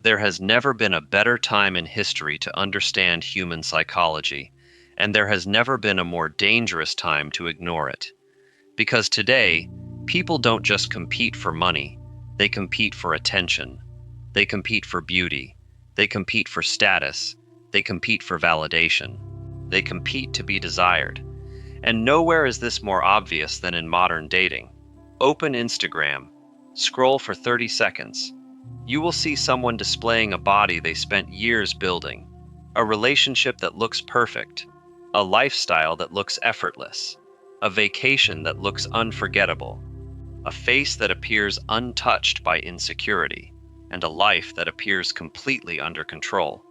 There has never been a better time in history to understand human psychology, and there has never been a more dangerous time to ignore it. Because today, people don't just compete for money, they compete for attention. They compete for beauty. They compete for status. They compete for validation. They compete to be desired. And nowhere is this more obvious than in modern dating. Open Instagram. Scroll for 30 seconds. You will see someone displaying a body they spent years building, a relationship that looks perfect, a lifestyle that looks effortless, a vacation that looks unforgettable, a face that appears untouched by insecurity, and a life that appears completely under control.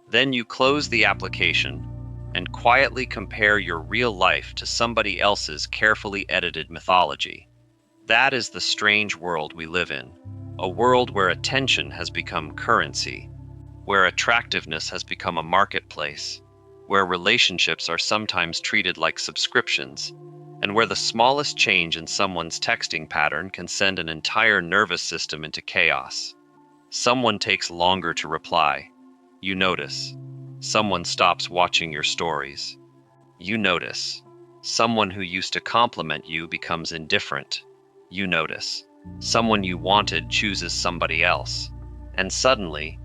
Then you close the application and quietly compare your real life to somebody else's carefully edited mythology. That is the strange world we live in, a world where attention has become currency, where attractiveness has become a marketplace, where relationships are sometimes treated like subscriptions, and where the smallest change in someone's texting pattern can send an entire nervous system into chaos. Someone takes longer to reply. You notice. Someone stops watching your stories. You notice. Someone who used to compliment you becomes indifferent. You notice. Someone you wanted chooses somebody else. And suddenly,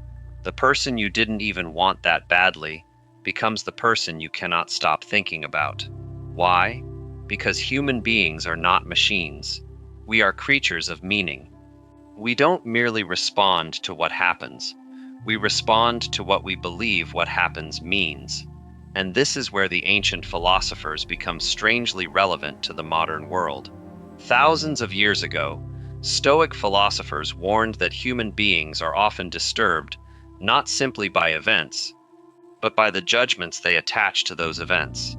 the person you didn't even want that badly becomes the person you cannot stop thinking about. Why? Because human beings are not machines. We are creatures of meaning. We don't merely respond to what happens. We respond to what we believe what happens means. And this is where the ancient philosophers become strangely relevant to the modern world. Thousands of years ago, Stoic philosophers warned that human beings are often disturbed not simply by events, but by the judgments they attach to those events.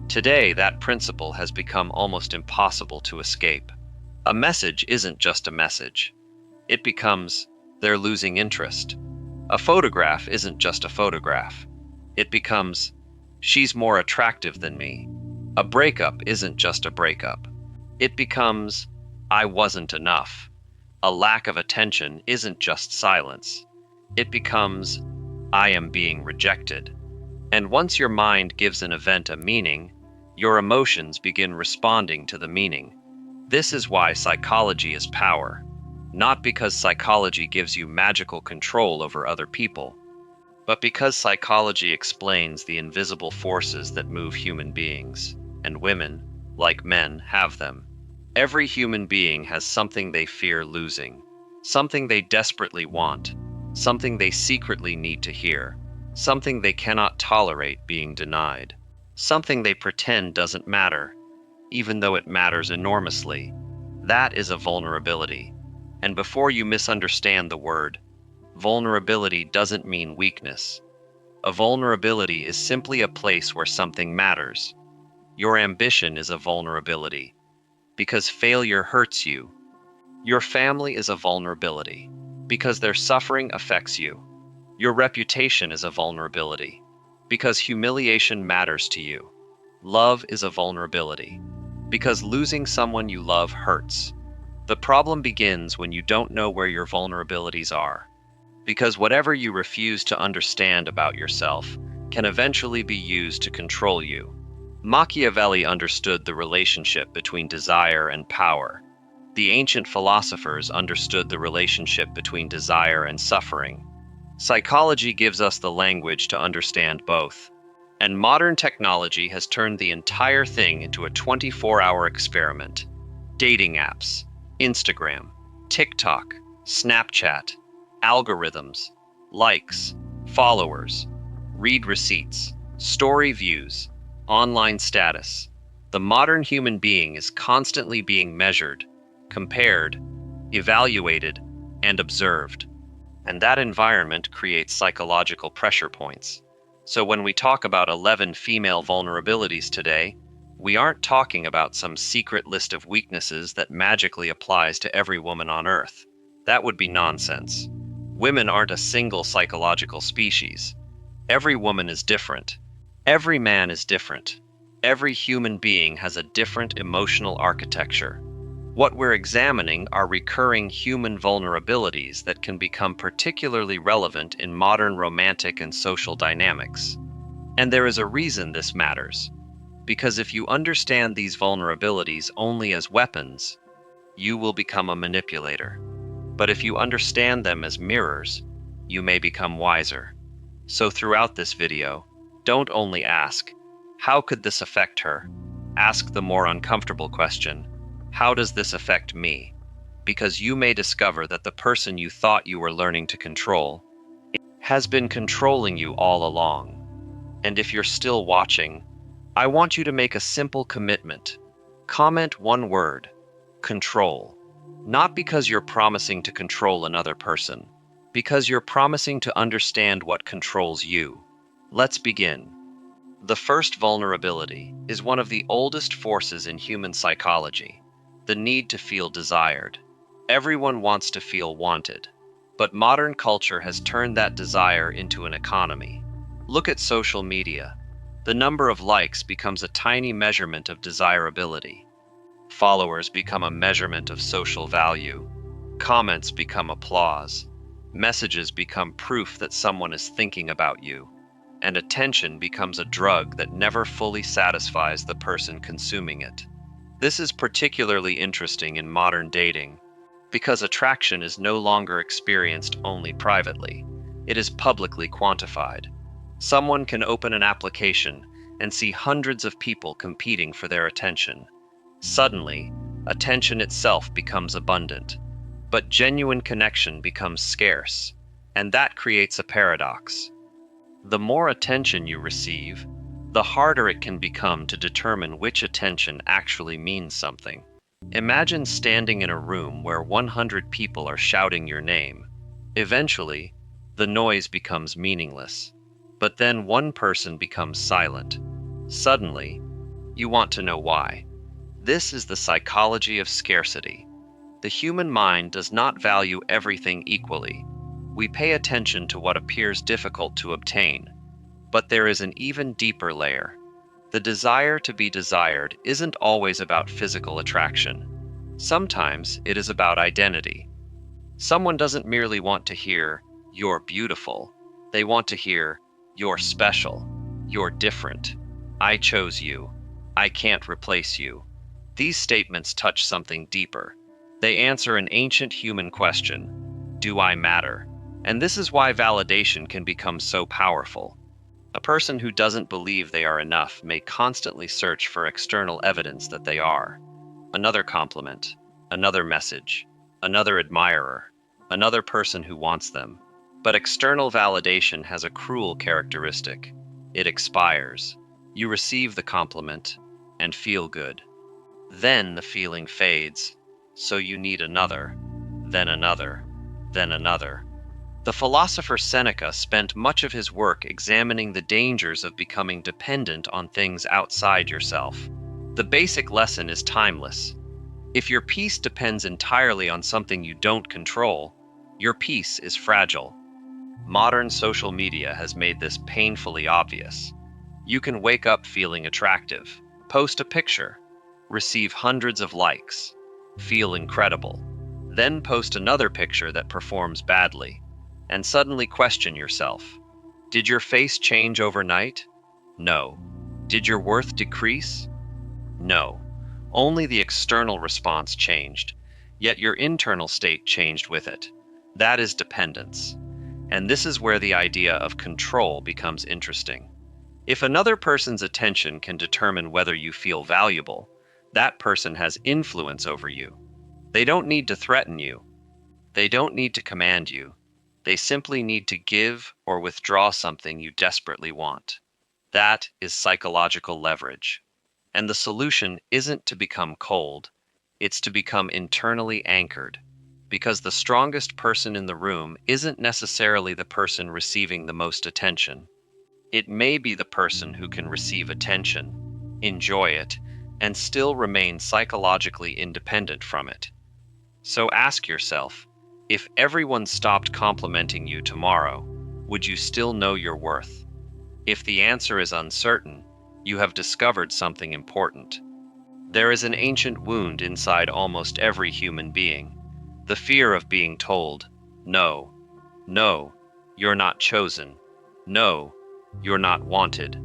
Today, that principle has become almost impossible to escape. A message isn't just a message. It becomes, they're losing interest. A photograph isn't just a photograph. It becomes, she's more attractive than me. A breakup isn't just a breakup. It becomes, I wasn't enough. A lack of attention isn't just silence. It becomes, I am being rejected. And once your mind gives an event a meaning, your emotions begin responding to the meaning. This is why psychology is power. Not because psychology gives you magical control over other people, but because psychology explains the invisible forces that move human beings, and women, like men, have them. Every human being has something they fear losing, something they desperately want, something they secretly need to hear, something they cannot tolerate being denied, something they pretend doesn't matter, even though it matters enormously. That is a vulnerability. And before you misunderstand the word, vulnerability doesn't mean weakness. A vulnerability is simply a place where something matters. Your ambition is a vulnerability, because failure hurts you. Your family is a vulnerability, because their suffering affects you. Your reputation is a vulnerability, because humiliation matters to you. Love is a vulnerability, because losing someone you love hurts. The problem begins when you don't know where your vulnerabilities are, because whatever you refuse to understand about yourself can eventually be used to control you. Machiavelli understood the relationship between desire and power. The ancient philosophers understood the relationship between desire and suffering. Psychology gives us the language to understand both. And modern technology has turned the entire thing into a 24-hour experiment. Dating apps, Instagram, TikTok, Snapchat, algorithms, likes, followers, read receipts, story views, online status. The modern human being is constantly being measured, compared, evaluated, and observed. And that environment creates psychological pressure points. So when we talk about 11 female vulnerabilities today, we aren't talking about some secret list of weaknesses that magically applies to every woman on Earth. That would be nonsense. Women aren't a single psychological species. Every woman is different. Every man is different. Every human being has a different emotional architecture. What we're examining are recurring human vulnerabilities that can become particularly relevant in modern romantic and social dynamics. And there is a reason this matters, because if you understand these vulnerabilities only as weapons, you will become a manipulator. But if you understand them as mirrors, you may become wiser. So throughout this video, don't only ask, how could this affect her? Ask the more uncomfortable question, how does this affect me? Because you may discover that the person you thought you were learning to control has been controlling you all along. And if you're still watching, I want you to make a simple commitment. Comment one word, control. Not because you're promising to control another person, because you're promising to understand what controls you. Let's begin. The first vulnerability is one of the oldest forces in human psychology, the need to feel desired. Everyone wants to feel wanted, but modern culture has turned that desire into an economy. Look at social media. The number of likes becomes a tiny measurement of desirability. Followers become a measurement of social value. Comments become applause. Messages become proof that someone is thinking about you. And attention becomes a drug that never fully satisfies the person consuming it. This is particularly interesting in modern dating, because attraction is no longer experienced only privately. It is publicly quantified. Someone can open an application and see hundreds of people competing for their attention. Suddenly, attention itself becomes abundant, but genuine connection becomes scarce, and that creates a paradox. The more attention you receive, the harder it can become to determine which attention actually means something. Imagine standing in a room where 100 people are shouting your name. Eventually, the noise becomes meaningless, but then one person becomes silent. Suddenly, you want to know why. This is the psychology of scarcity. The human mind does not value everything equally. We pay attention to what appears difficult to obtain. But there is an even deeper layer. The desire to be desired isn't always about physical attraction. Sometimes it is about identity. Someone doesn't merely want to hear, "You're beautiful." They want to hear, "You're special. You're different. I chose you. I can't replace you." These statements touch something deeper. They answer an ancient human question, do I matter? And this is why validation can become so powerful. A person who doesn't believe they are enough may constantly search for external evidence that they are. Another compliment, another message, another admirer, another person who wants them. But external validation has a cruel characteristic. It expires. You receive the compliment and feel good. Then the feeling fades, so you need another, then another, then another. The philosopher Seneca spent much of his work examining the dangers of becoming dependent on things outside yourself. The basic lesson is timeless. If your peace depends entirely on something you don't control, your peace is fragile. Modern social media has made this painfully obvious. You can wake up feeling attractive, post a picture, receive hundreds of likes, feel incredible, then post another picture that performs badly, and suddenly question yourself. Did your face change overnight? No. Did your worth decrease? No. Only the external response changed, yet your internal state changed with it. That is dependence. And this is where the idea of control becomes interesting. If another person's attention can determine whether you feel valuable, that person has influence over you. They don't need to threaten you. They don't need to command you. They simply need to give or withdraw something you desperately want. That is psychological leverage. And the solution isn't to become cold, it's to become internally anchored. Because the strongest person in the room isn't necessarily the person receiving the most attention. It may be the person who can receive attention, enjoy it, and still remain psychologically independent from it. So ask yourself, if everyone stopped complimenting you tomorrow, would you still know your worth? If the answer is uncertain, you have discovered something important. There is an ancient wound inside almost every human being. The fear of being told, no, no, you're not chosen. No, you're not wanted.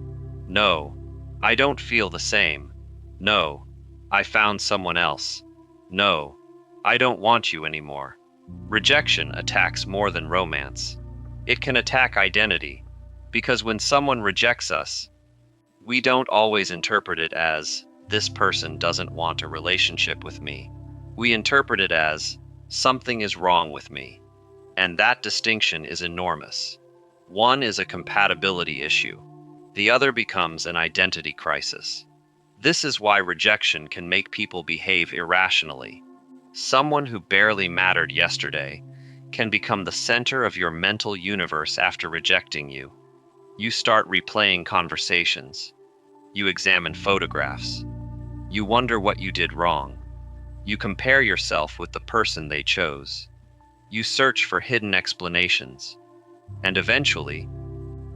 No, I don't feel the same. No, I found someone else. No, I don't want you anymore. Rejection attacks more than romance. It can attack identity, because when someone rejects us, we don't always interpret it as, this person doesn't want a relationship with me. We interpret it as, something is wrong with me. And that distinction is enormous. One is a compatibility issue. The other becomes an identity crisis. This is why rejection can make people behave irrationally. Someone who barely mattered yesterday can become the center of your mental universe after rejecting you. You start replaying conversations. You examine photographs. You wonder what you did wrong. You compare yourself with the person they chose. You search for hidden explanations. And eventually,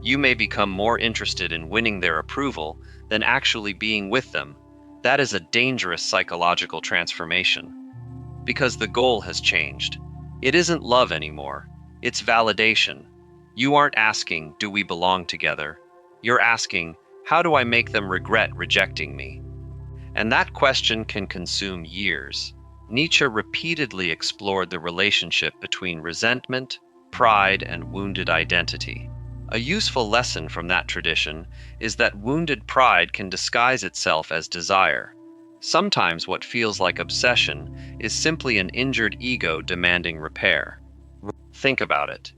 you may become more interested in winning their approval than actually being with them. That is a dangerous psychological transformation. Because the goal has changed. It isn't love anymore. It's validation. You aren't asking, do we belong together? You're asking, how do I make them regret rejecting me? And that question can consume years. Nietzsche repeatedly explored the relationship between resentment, pride, and wounded identity. A useful lesson from that tradition is that wounded pride can disguise itself as desire. Sometimes what feels like obsession is simply an injured ego demanding repair. Think about it.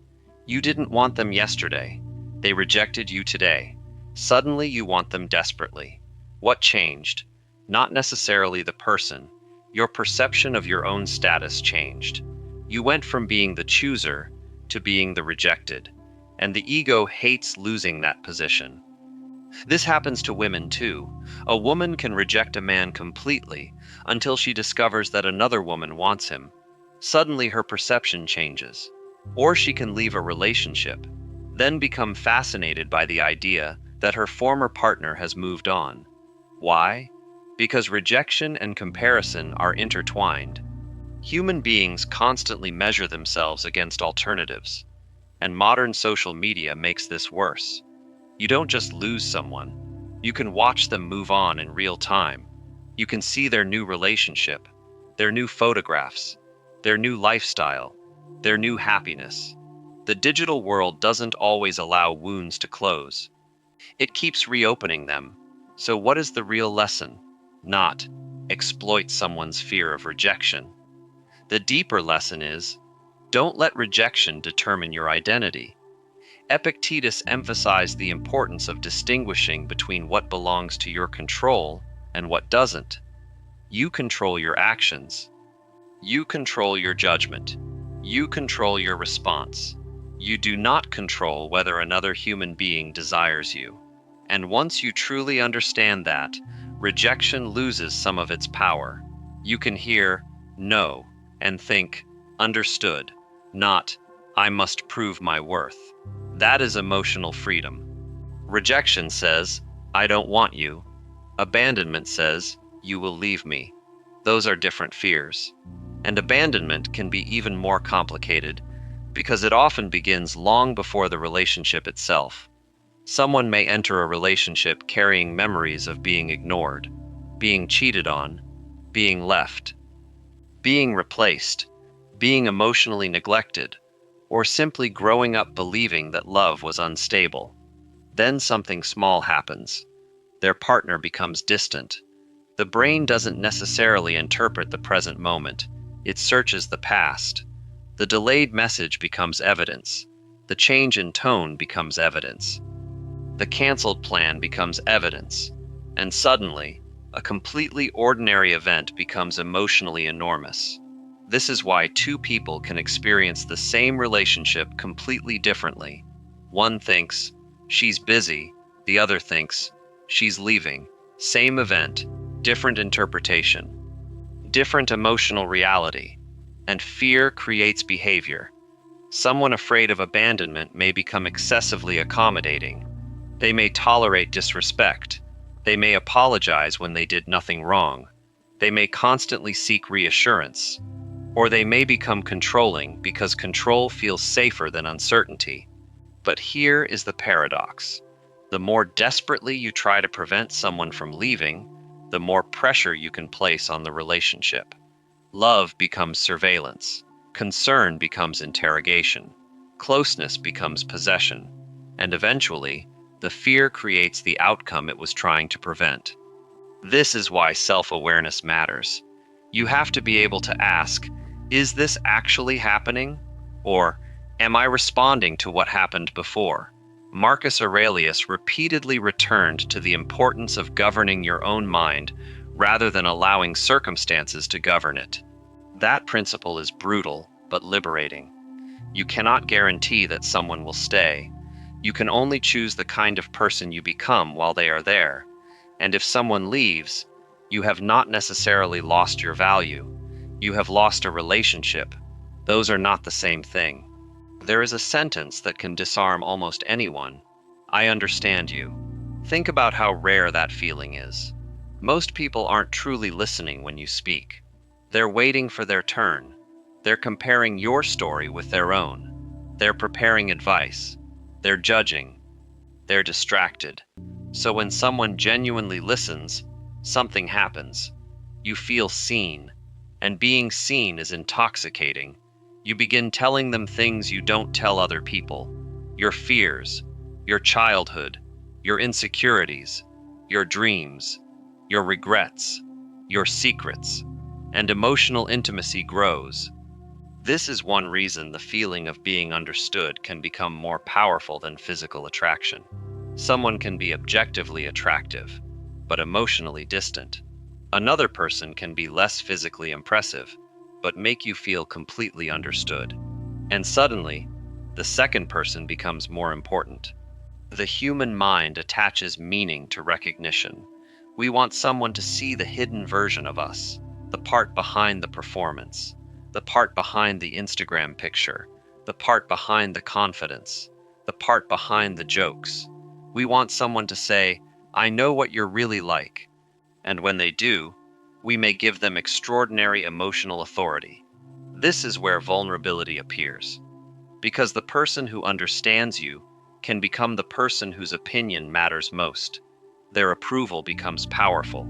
You didn't want them yesterday. They rejected you today. Suddenly you want them desperately. What changed? Not necessarily the person. Your perception of your own status changed. You went from being the chooser to being the rejected. And the ego hates losing that position. This happens to women too. A woman can reject a man completely until she discovers that another woman wants him. Suddenly her perception changes. Or she can leave a relationship, then become fascinated by the idea that her former partner has moved on. Why? Because rejection and comparison are intertwined. Human beings constantly measure themselves against alternatives, and modern social media makes this worse. You don't just lose someone. You can watch them move on in real time. You can see their new relationship, their new photographs, their new lifestyle, their new happiness. The digital world doesn't always allow wounds to close. It keeps reopening them. So what is the real lesson? Not exploit someone's fear of rejection. The deeper lesson is, don't let rejection determine your identity. Epictetus emphasized the importance of distinguishing between what belongs to your control and what doesn't. You control your actions. You control your judgment. You control your response. You do not control whether another human being desires you. And once you truly understand that, rejection loses some of its power. You can hear no and think understood, not I must prove my worth. That is emotional freedom. Rejection says, I don't want you. Abandonment says, you will leave me. Those are different fears. And abandonment can be even more complicated because it often begins long before the relationship itself. Someone may enter a relationship carrying memories of being ignored, being cheated on, being left, being replaced, being emotionally neglected, or simply growing up believing that love was unstable. Then something small happens. Their partner becomes distant. The brain doesn't necessarily interpret the present moment. It searches the past. The delayed message becomes evidence. The change in tone becomes evidence. The canceled plan becomes evidence. And suddenly, a completely ordinary event becomes emotionally enormous. This is why two people can experience the same relationship completely differently. One thinks, she's busy. The other thinks, she's leaving. Same event, different interpretation, different emotional reality. And fear creates behavior. Someone afraid of abandonment may become excessively accommodating. They may tolerate disrespect. They may apologize when they did nothing wrong. They may constantly seek reassurance, or they may become controlling because control feels safer than uncertainty. But here is the paradox. The more desperately you try to prevent someone from leaving, the more pressure you can place on the relationship. Love becomes surveillance, concern becomes interrogation, closeness becomes possession, and eventually, the fear creates the outcome it was trying to prevent. This is why self-awareness matters. You have to be able to ask, is this actually happening? Or, am I responding to what happened before? Marcus Aurelius repeatedly returned to the importance of governing your own mind rather than allowing circumstances to govern it. That principle is brutal but liberating. You cannot guarantee that someone will stay. You can only choose the kind of person you become while they are there. And if someone leaves, you have not necessarily lost your value. You have lost a relationship. Those are not the same thing. There is a sentence that can disarm almost anyone. I understand you. Think about how rare that feeling is. Most people aren't truly listening when you speak. They're waiting for their turn. They're comparing your story with their own. They're preparing advice. They're judging. They're distracted. So when someone genuinely listens, something happens. You feel seen, and being seen is intoxicating. You begin telling them things you don't tell other people. Your fears, your childhood, your insecurities, your dreams, your regrets, your secrets, and emotional intimacy grows. This is one reason the feeling of being understood can become more powerful than physical attraction. Someone can be objectively attractive, but emotionally distant. Another person can be less physically impressive, but make you feel completely understood. And suddenly, the second person becomes more important. The human mind attaches meaning to recognition. We want someone to see the hidden version of us, the part behind the performance, the part behind the Instagram picture, the part behind the confidence, the part behind the jokes. We want someone to say, I know what you're really like. And when they do, we may give them extraordinary emotional authority. This is where vulnerability appears. Because the person who understands you can become the person whose opinion matters most. Their approval becomes powerful.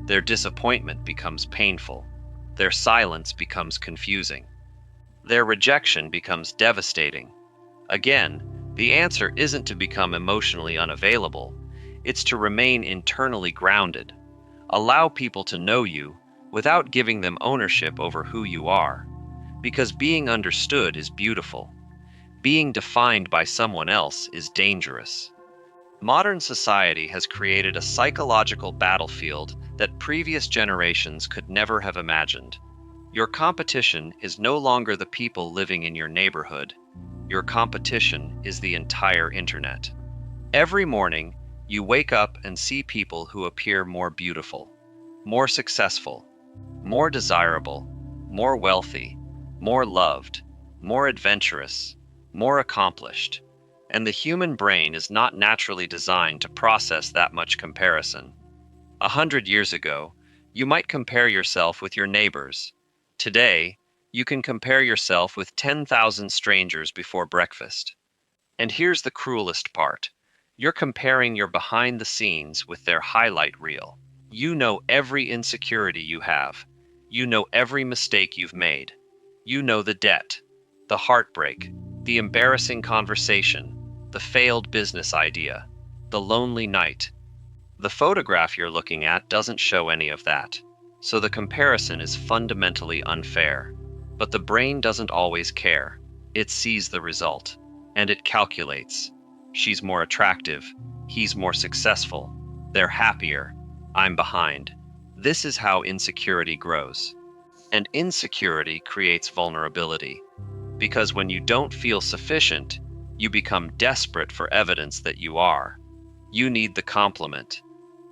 Their disappointment becomes painful. Their silence becomes confusing. Their rejection becomes devastating. Again, the answer isn't to become emotionally unavailable. It's to remain internally grounded. Allow people to know you without giving them ownership over who you are. Because being understood is beautiful. Being defined by someone else is dangerous. Modern society has created a psychological battlefield that previous generations could never have imagined. Your competition is no longer the people living in your neighborhood. Your competition is the entire internet. Every morning, you wake up and see people who appear more beautiful, more successful, more desirable, more wealthy, more loved, more adventurous, more accomplished. And the human brain is not naturally designed to process that much comparison. 100 years ago, you might compare yourself with your neighbors. Today, you can compare yourself with 10,000 strangers before breakfast. And here's the cruelest part. You're comparing your behind the scenes with their highlight reel. You know every insecurity you have. You know every mistake you've made. You know the debt, the heartbreak, the embarrassing conversation, the failed business idea, the lonely night. The photograph you're looking at doesn't show any of that, so the comparison is fundamentally unfair. But the brain doesn't always care. It sees the result, and it calculates. She's more attractive, he's more successful, they're happier, I'm behind. This is how insecurity grows. And insecurity creates vulnerability. Because when you don't feel sufficient, you become desperate for evidence that you are. You need the compliment,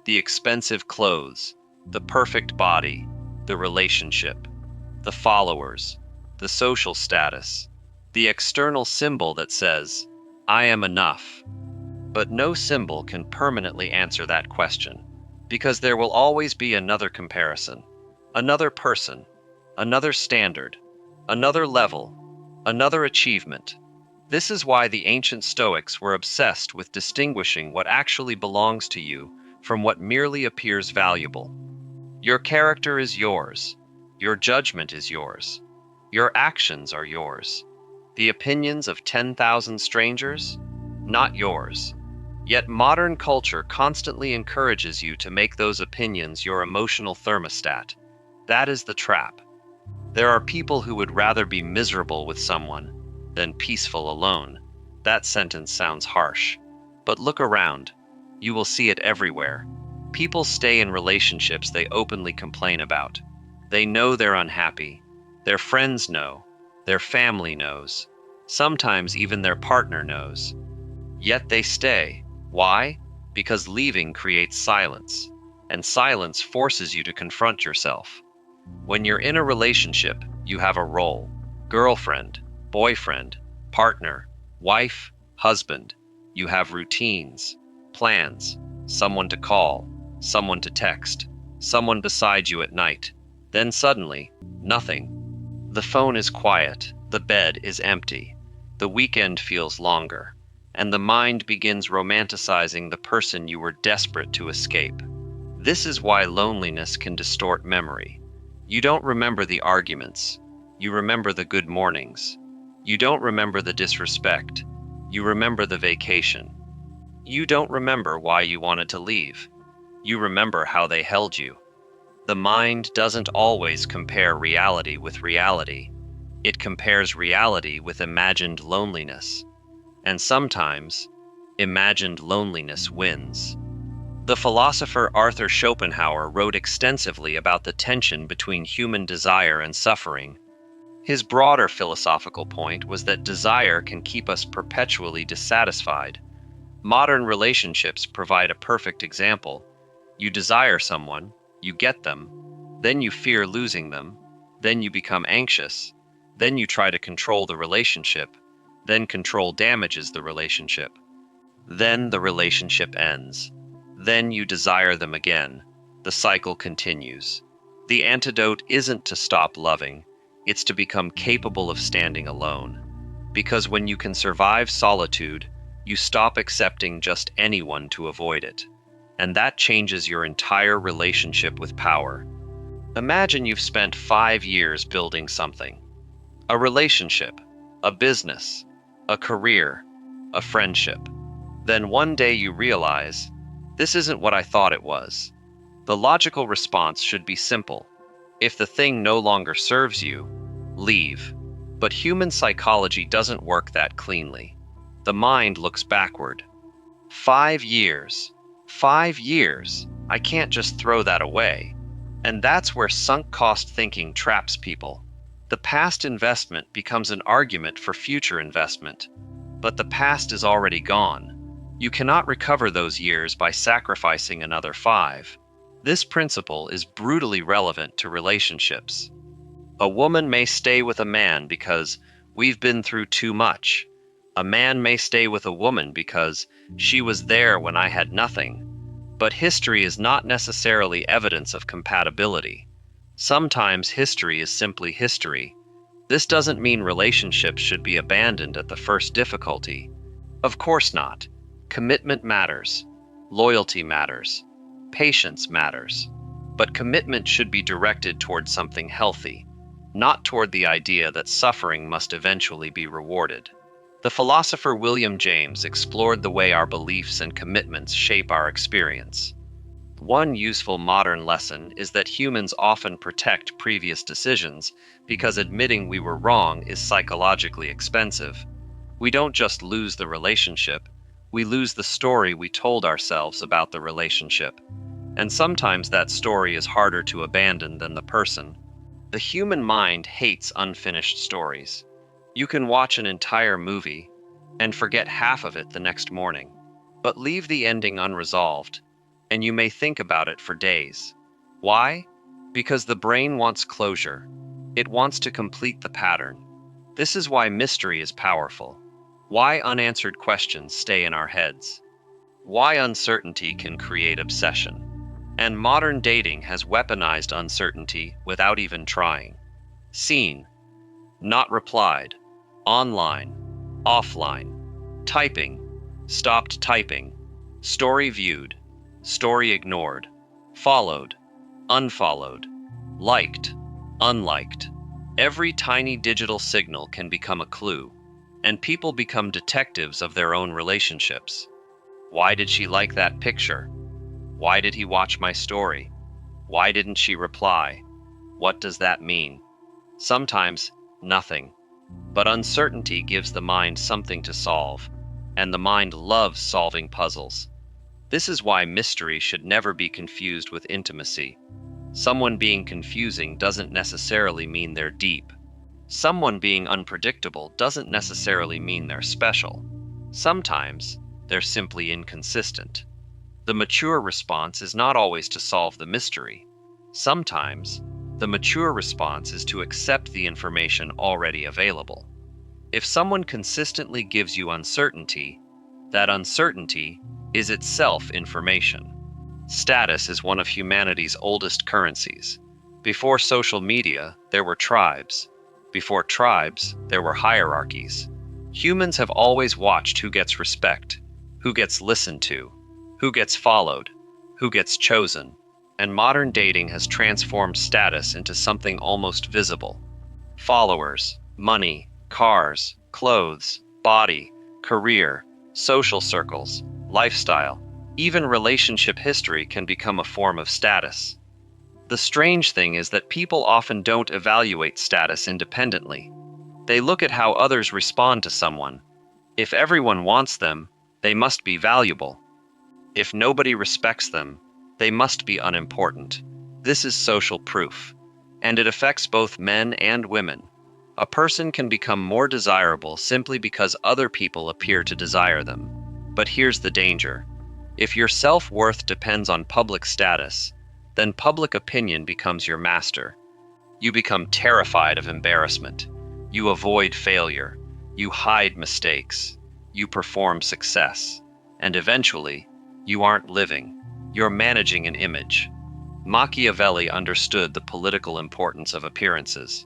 the expensive clothes, the perfect body, the relationship, the followers, the social status, the external symbol that says, I am enough. But no symbol can permanently answer that question, because there will always be another comparison. Another person, another standard, another level, another achievement. This is why the ancient Stoics were obsessed with distinguishing what actually belongs to you from what merely appears valuable. Your character is yours. Your judgment is yours. Your actions are yours. The opinions of 10,000 strangers? Not yours. Yet modern culture constantly encourages you to make those opinions your emotional thermostat. That is the trap. There are people who would rather be miserable with someone than peaceful alone. That sentence sounds harsh. But look around. You will see it everywhere. People stay in relationships they openly complain about. They know they're unhappy. Their friends know. Their family knows. Sometimes even their partner knows. Yet they stay. Why? Because leaving creates silence. And silence forces you to confront yourself. When you're in a relationship, you have a role: girlfriend, boyfriend, partner, wife, husband. You have routines, plans, someone to call, someone to text, someone beside you at night. Then suddenly, nothing. The phone is quiet, the bed is empty, the weekend feels longer, and the mind begins romanticizing the person you were desperate to escape. This is why loneliness can distort memory. You don't remember the arguments. You remember the good mornings. You don't remember the disrespect. You remember the vacation. You don't remember why you wanted to leave. You remember how they held you. The mind doesn't always compare reality with reality. It compares reality with imagined loneliness. And sometimes, imagined loneliness wins. The philosopher Arthur Schopenhauer wrote extensively about the tension between human desire and suffering. His broader philosophical point was that desire can keep us perpetually dissatisfied. Modern relationships provide a perfect example. You desire someone, you get them, then you fear losing them, then you become anxious, then you try to control the relationship, then control damages the relationship. Then the relationship ends. Then you desire them again. The cycle continues. The antidote isn't to stop loving, it's to become capable of standing alone. Because when you can survive solitude, you stop accepting just anyone to avoid it. And that changes your entire relationship with power. Imagine you've spent 5 years building something: a relationship, a business, a career, a friendship. Then one day you realize, this isn't what I thought it was. The logical response should be simple. If the thing no longer serves you, leave. But human psychology doesn't work that cleanly. The mind looks backward. 5 years. 5 years. I can't just throw that away. And that's where sunk cost thinking traps people. The past investment becomes an argument for future investment. But the past is already gone. You cannot recover those years by sacrificing another 5. This principle is brutally relevant to relationships. A woman may stay with a man because we've been through too much. A man may stay with a woman because she was there when I had nothing. But history is not necessarily evidence of compatibility. Sometimes history is simply history. This doesn't mean relationships should be abandoned at the first difficulty. Of course not. Commitment matters. Loyalty matters. Patience matters. But commitment should be directed toward something healthy, not toward the idea that suffering must eventually be rewarded. The philosopher William James explored the way our beliefs and commitments shape our experience. One useful modern lesson is that humans often protect previous decisions because admitting we were wrong is psychologically expensive. We don't just lose the relationship, we lose the story we told ourselves about the relationship. And sometimes that story is harder to abandon than the person. The human mind hates unfinished stories. You can watch an entire movie and forget half of it the next morning, but leave the ending unresolved, and you may think about it for days. Why? Because the brain wants closure. It wants to complete the pattern. This is why mystery is powerful. Why unanswered questions stay in our heads. Why uncertainty can create obsession. And modern dating has weaponized uncertainty without even trying. Seen, not replied, online, offline, typing, stopped typing, story viewed, story ignored, followed, unfollowed, liked, unliked. Every tiny digital signal can become a clue, and people become detectives of their own relationships. Why did she like that picture? Why did he watch my story? Why didn't she reply? What does that mean? Sometimes, nothing. But uncertainty gives the mind something to solve, and the mind loves solving puzzles. This is why mystery should never be confused with intimacy. Someone being confusing doesn't necessarily mean they're deep. Someone being unpredictable doesn't necessarily mean they're special. Sometimes, they're simply inconsistent. The mature response is not always to solve the mystery. Sometimes, the mature response is to accept the information already available. If someone consistently gives you uncertainty, that uncertainty is itself information. Status is one of humanity's oldest currencies. Before social media, there were tribes. Before tribes, there were hierarchies. Humans have always watched who gets respect, who gets listened to, who gets followed, who gets chosen, and modern dating has transformed status into something almost visible. Followers, money, cars, clothes, body, career, social circles, lifestyle, even relationship history can become a form of status. The strange thing is that people often don't evaluate status independently. They look at how others respond to someone. If everyone wants them, they must be valuable. If nobody respects them, they must be unimportant. This is social proof, and it affects both men and women. A person can become more desirable simply because other people appear to desire them. But here's the danger. If your self-worth depends on public status, then public opinion becomes your master. You become terrified of embarrassment. You avoid failure. You hide mistakes. You perform success. And eventually, you aren't living. You're managing an image. Machiavelli understood the political importance of appearances.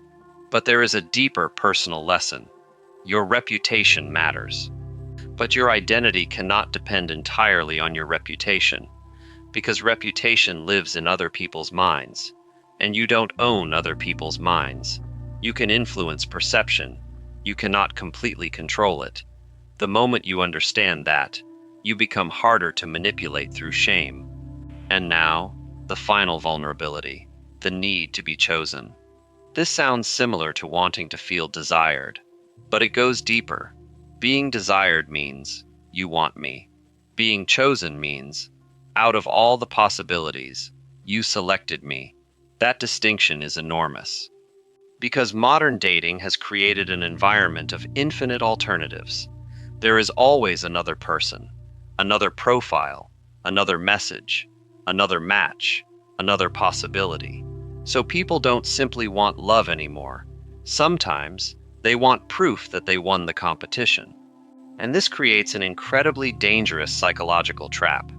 But there is a deeper personal lesson. Your reputation matters. But your identity cannot depend entirely on your reputation, because reputation lives in other people's minds, and you don't own other people's minds. You can influence perception. You cannot completely control it. The moment you understand that, you become harder to manipulate through shame. And now, the final vulnerability, the need to be chosen. This sounds similar to wanting to feel desired, but it goes deeper. Being desired means, you want me. Being chosen means, out of all the possibilities, you selected me. That distinction is enormous. Because modern dating has created an environment of infinite alternatives. There is always another person, another profile, another message, another match, another possibility. So people don't simply want love anymore. Sometimes, they want proof that they won the competition. And this creates an incredibly dangerous psychological trap.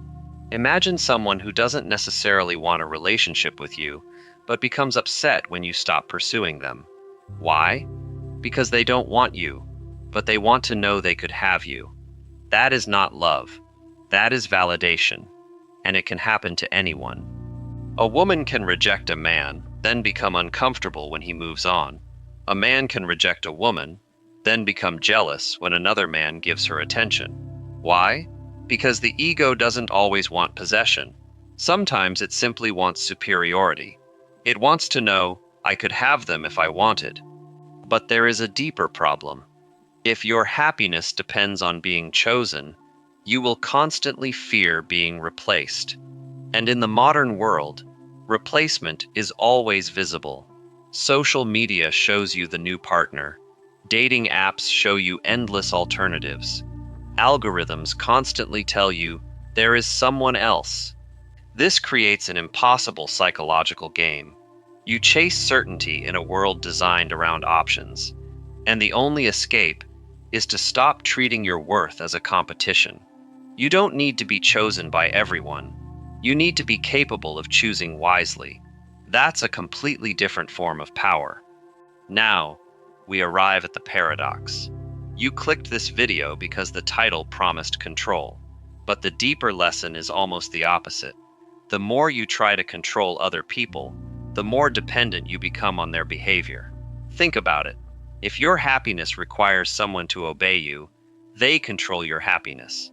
Imagine someone who doesn't necessarily want a relationship with you, but becomes upset when you stop pursuing them. Why? Because they don't want you, but they want to know they could have you. That is not love. That is validation, and it can happen to anyone. A woman can reject a man, then become uncomfortable when he moves on. A man can reject a woman, then become jealous when another man gives her attention. Why? Because the ego doesn't always want possession. Sometimes it simply wants superiority. It wants to know, I could have them if I wanted. But there is a deeper problem. If your happiness depends on being chosen, you will constantly fear being replaced. And in the modern world, replacement is always visible. Social media shows you the new partner. Dating apps show you endless alternatives. Algorithms constantly tell you there is someone else. This creates an impossible psychological game. You chase certainty in a world designed around options, and the only escape is to stop treating your worth as a competition. You don't need to be chosen by everyone. You need to be capable of choosing wisely. That's a completely different form of power. Now, we arrive at the paradox. You clicked this video because the title promised control. But the deeper lesson is almost the opposite. The more you try to control other people, the more dependent you become on their behavior. Think about it. If your happiness requires someone to obey you, they control your happiness.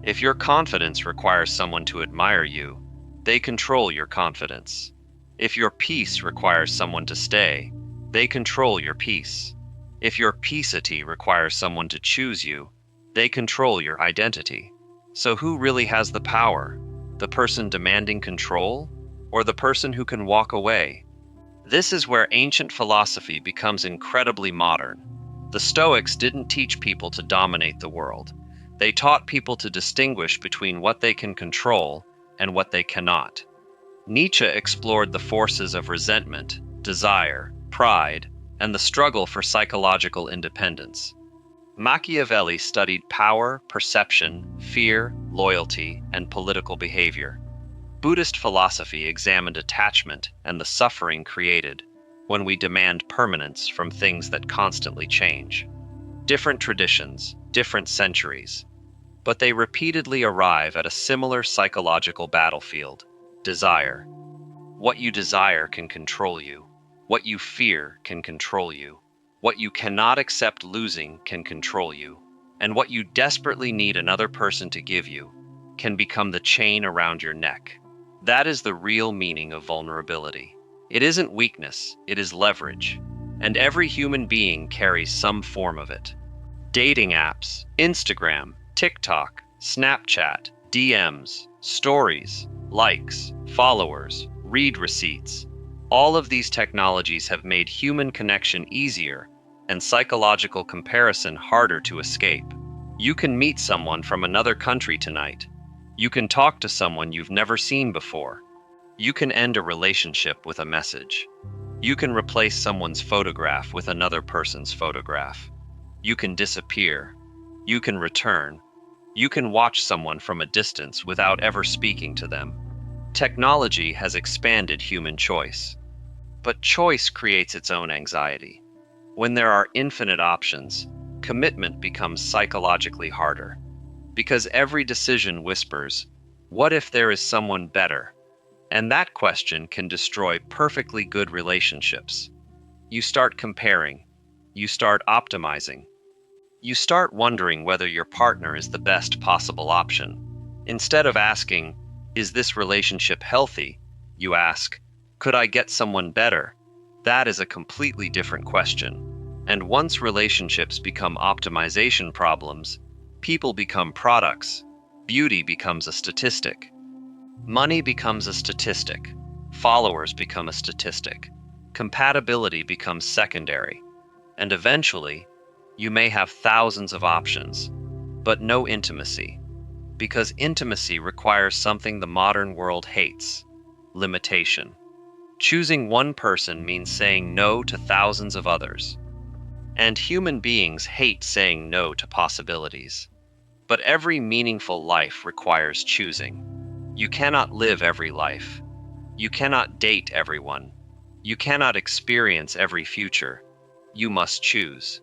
If your confidence requires someone to admire you, they control your confidence. If your peace requires someone to stay, they control your peace. If your peacety requires someone to choose you, they control your identity. So who really has the power? The person demanding control, or the person who can walk away? This is where ancient philosophy becomes incredibly modern. The Stoics didn't teach people to dominate the world. They taught people to distinguish between what they can control and what they cannot. Nietzsche explored the forces of resentment, desire, pride, and the struggle for psychological independence. Machiavelli studied power, perception, fear, loyalty, and political behavior. Buddhist philosophy examined attachment and the suffering created when we demand permanence from things that constantly change. Different traditions, different centuries, but they repeatedly arrive at a similar psychological battlefield: desire. What you desire can control you. What you fear can control you. What you cannot accept losing can control you. And what you desperately need another person to give you can become the chain around your neck. That is the real meaning of vulnerability. It isn't weakness, it is leverage. And every human being carries some form of it. Dating apps, Instagram, TikTok, Snapchat, DMs, stories, likes, followers, read receipts. All of these technologies have made human connection easier and psychological comparison harder to escape. You can meet someone from another country tonight. You can talk to someone you've never seen before. You can end a relationship with a message. You can replace someone's photograph with another person's photograph. You can disappear. You can return. You can watch someone from a distance without ever speaking to them. Technology has expanded human choice. But choice creates its own anxiety. When there are infinite options, commitment becomes psychologically harder. Because every decision whispers, what if there is someone better? And that question can destroy perfectly good relationships. You start comparing. You start optimizing. You start wondering whether your partner is the best possible option. Instead of asking, is this relationship healthy? You ask, could I get someone better? That is a completely different question. And once relationships become optimization problems, people become products. Beauty becomes a statistic. Money becomes a statistic. Followers become a statistic. Compatibility becomes secondary. And eventually, you may have thousands of options, but no intimacy. Because intimacy requires something the modern world hates: limitation. Choosing one person means saying no to thousands of others. And human beings hate saying no to possibilities. But every meaningful life requires choosing. You cannot live every life. You cannot date everyone. You cannot experience every future. You must choose.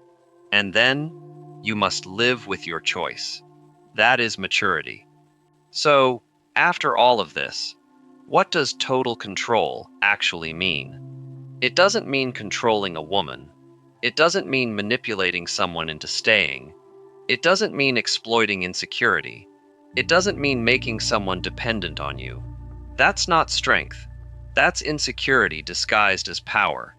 And then, you must live with your choice. That is maturity. So, after all of this, what does total control actually mean? It doesn't mean controlling a woman. It doesn't mean manipulating someone into staying. It doesn't mean exploiting insecurity. It doesn't mean making someone dependent on you. That's not strength. That's insecurity disguised as power.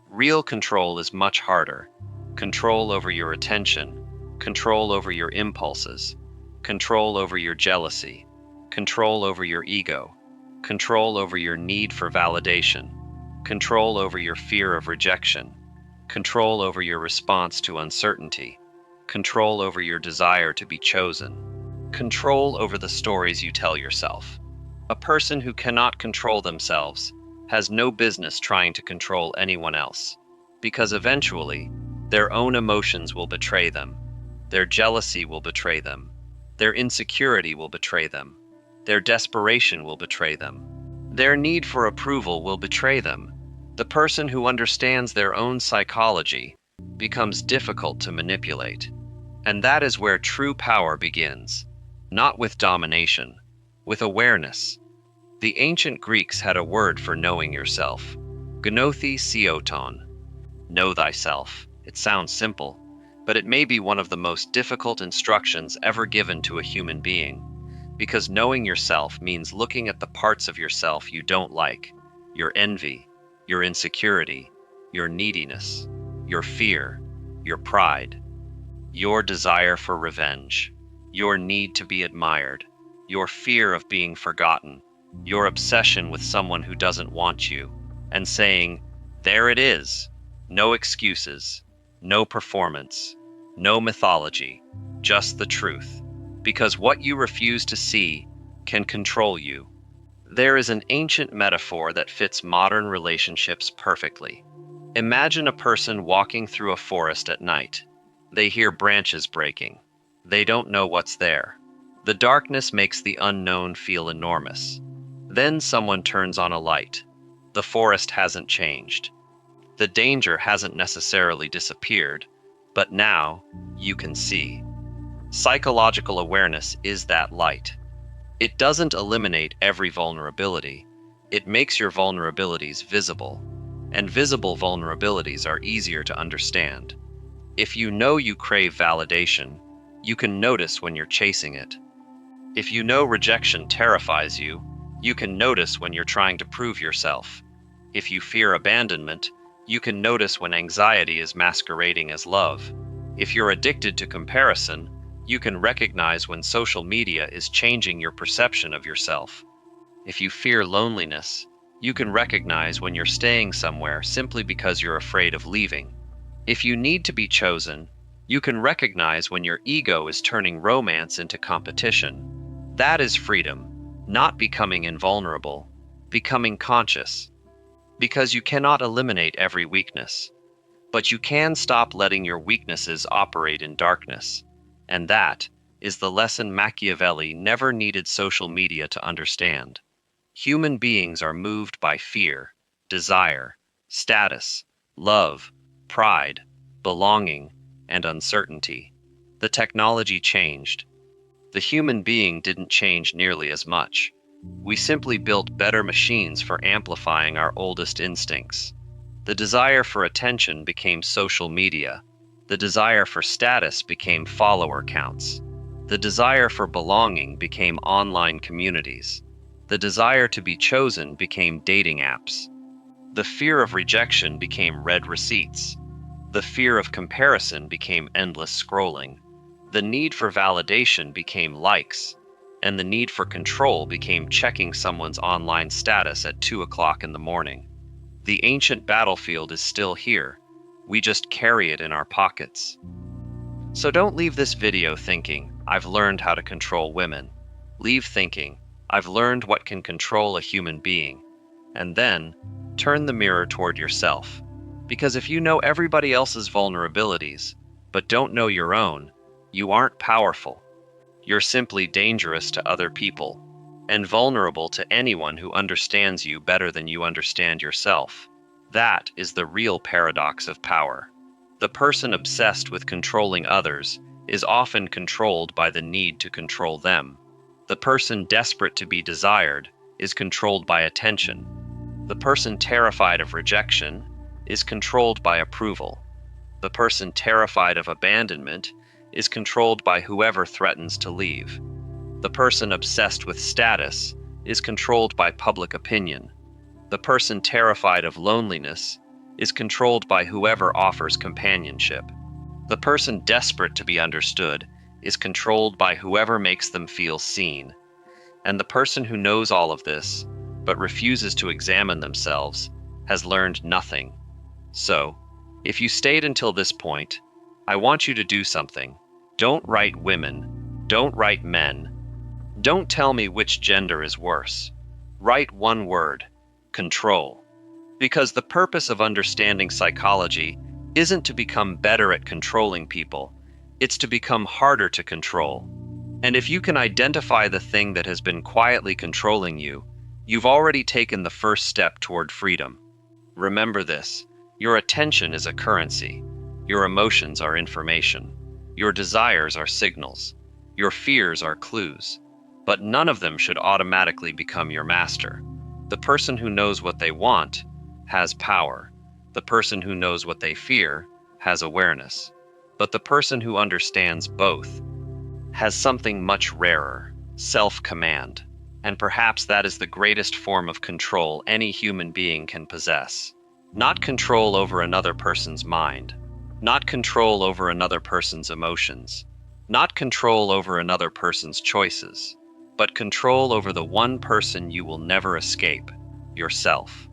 Real control is much harder. Control over your attention, control over your impulses, control over your jealousy, control over your ego, control over your need for validation, control over your fear of rejection, control over your response to uncertainty, control over your desire to be chosen, control over the stories you tell yourself. A person who cannot control themselves has no business trying to control anyone else, because eventually, their own emotions will betray them. Their jealousy will betray them. Their insecurity will betray them. Their desperation will betray them. Their need for approval will betray them. The person who understands their own psychology becomes difficult to manipulate. And that is where true power begins, not with domination, with awareness. The ancient Greeks had a word for knowing yourself, gnothi sioton, know thyself. It sounds simple, but it may be one of the most difficult instructions ever given to a human being, because knowing yourself means looking at the parts of yourself you don't like, your envy, your insecurity, your neediness, your fear, your pride, your desire for revenge, your need to be admired, your fear of being forgotten, your obsession with someone who doesn't want you, and saying, there it is, no excuses, no performance, no mythology, just the truth, because what you refuse to see can control you. There is an ancient metaphor that fits modern relationships perfectly. Imagine a person walking through a forest at night. They hear branches breaking. They don't know what's there. The darkness makes the unknown feel enormous. Then someone turns on a light. The forest hasn't changed. The danger hasn't necessarily disappeared, but now you can see. Psychological awareness is that light. It doesn't eliminate every vulnerability. It makes your vulnerabilities visible, and visible vulnerabilities are easier to understand. If you know you crave validation, you can notice when you're chasing it. If you know rejection terrifies you, you can notice when you're trying to prove yourself. If you fear abandonment, you can notice when anxiety is masquerading as love. If you're addicted to comparison, you can recognize when social media is changing your perception of yourself. If you fear loneliness, you can recognize when you're staying somewhere simply because you're afraid of leaving. If you need to be chosen, you can recognize when your ego is turning romance into competition. That is freedom, not becoming invulnerable, becoming conscious. Because you cannot eliminate every weakness, but you can stop letting your weaknesses operate in darkness. And that is the lesson Machiavelli never needed social media to understand. Human beings are moved by fear, desire, status, love, pride, belonging, and uncertainty. The technology changed. The human being didn't change nearly as much. We simply built better machines for amplifying our oldest instincts. The desire for attention became social media. The desire for status became follower counts. The desire for belonging became online communities. The desire to be chosen became dating apps. The fear of rejection became read receipts. The fear of comparison became endless scrolling. The need for validation became likes. And the need for control became checking someone's online status at 2 o'clock in the morning. The ancient battlefield is still here. We just carry it in our pockets. So don't leave this video thinking, I've learned how to control women. Leave thinking, I've learned what can control a human being. And then, turn the mirror toward yourself. Because if you know everybody else's vulnerabilities, but don't know your own, you aren't powerful. You're simply dangerous to other people, and vulnerable to anyone who understands you better than you understand yourself. That is the real paradox of power. The person obsessed with controlling others is often controlled by the need to control them. The person desperate to be desired is controlled by attention. The person terrified of rejection is controlled by approval. The person terrified of abandonment is controlled by whoever threatens to leave. The person obsessed with status is controlled by public opinion. The person terrified of loneliness is controlled by whoever offers companionship. The person desperate to be understood is controlled by whoever makes them feel seen. And the person who knows all of this, but refuses to examine themselves, has learned nothing. So, if you stayed until this point, I want you to do something. Don't write women. Don't write men. Don't tell me which gender is worse. Write one word: control. Because the purpose of understanding psychology isn't to become better at controlling people, it's to become harder to control. And if you can identify the thing that has been quietly controlling you, you've already taken the first step toward freedom. Remember this: your attention is a currency, your emotions are information, your desires are signals, your fears are clues, but none of them should automatically become your master. The person who knows what they want has power. The person who knows what they fear has awareness. But the person who understands both has something much rarer: self-command. And perhaps that is the greatest form of control any human being can possess. Not control over another person's mind, not control over another person's emotions, not control over another person's choices, but control over the one person you will never escape: yourself.